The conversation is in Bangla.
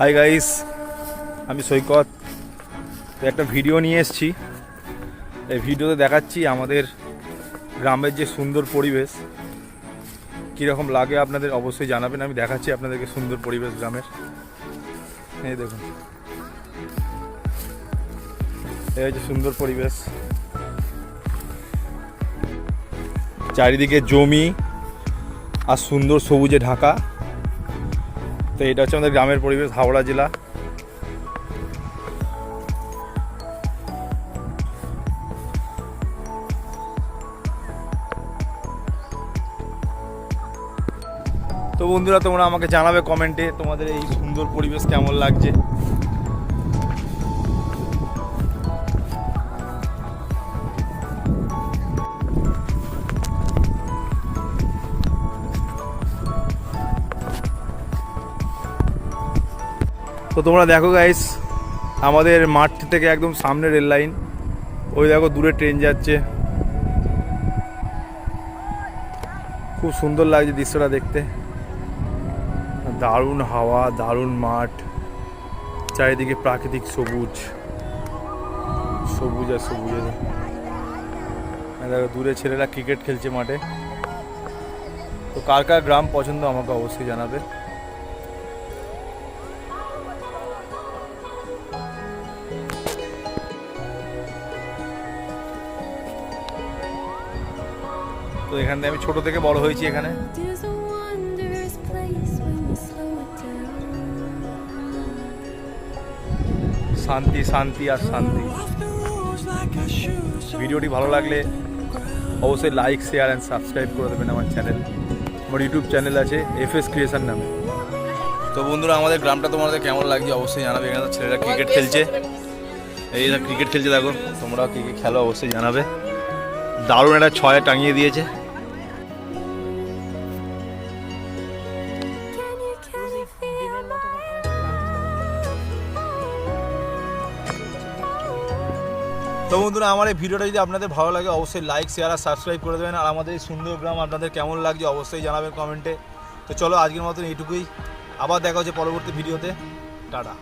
হাই গাইস, আমি সৈকত। একটা ভিডিও নিয়ে এসেছি। এই ভিডিওতে দেখাচ্ছি আমাদের গ্রামের যে সুন্দর পরিবেশ, কীরকম লাগে আপনাদের অবশ্যই জানাবেন। আমি দেখাচ্ছি আপনাদেরকে সুন্দর পরিবেশ গ্রামের। এই দেখুন, এই হচ্ছে সুন্দর পরিবেশ। চারিদিকে জমি আর সুন্দর সবুজে ঢাকা। তো এটা হচ্ছে আমাদের গ্রামের পরিবেশ, হাওড়া জেলা। তো বন্ধুরা, তোমরা আমাকে জানাবে কমেন্টে তোমাদের এই সুন্দর পরিবেশ কেমন লাগছে। তো তোমরা দেখো গাইস, আমাদের মাঠ থেকে একদম সামনে রেল লাইন। ওই দেখো দূরে ট্রেন যাচ্ছে। খুব সুন্দর লাগছে দৃশ্যটা দেখতে। দারুণ হাওয়া, দারুণ মাঠ, চারিদিকে প্রাকৃতিক সবুজ সবুজ আর সবুজ। দেখো দূরে ছেলেরা ক্রিকেট খেলছে মাঠে। তো কার কার গ্রাম পছন্দ আমাকে অবশ্যই জানাবে। তো এখান থেকে আমি ছোট থেকে বড় হয়েছি এখানে। শান্তি শান্তি আর শান্তি। ভিডিওটি ভালো লাগলে অবশ্যই লাইক, শেয়ার অ্যান্ড সাবস্ক্রাইব করে দেবেন আমার চ্যানেল। আমার ইউটিউব চ্যানেল আছে এফএস ক্রিয়েশন নামে। তো বন্ধুরা, আমাদের গ্রামটা তোমাদের কেমন লাগছে অবশ্যই জানাবে। এখানে তো ছেলেরা ক্রিকেট খেলছে। এই ক্রিকেট খেলছে, দেখো তোমরাও ক্রিকেট খেলো অবশ্যই জানাবে। দারুণ একটা ছয় টাঙিয়ে দিয়েছে। তো বন্ধুরা, আমার এই ভিডিওটা যদি আপনাদের ভালো লাগে অবশ্যই লাইক, শেয়ার আর সাবস্ক্রাইব করে দেবেন। আর আমাদের এই সুন্দর গ্রাম আপনাদের কেমন লাগছে অবশ্যই জানাবেন কমেন্টে। তো চলো আজকের মতন এইটুকুই। আবার দেখা হচ্ছে পরবর্তী ভিডিওতে। টাটা।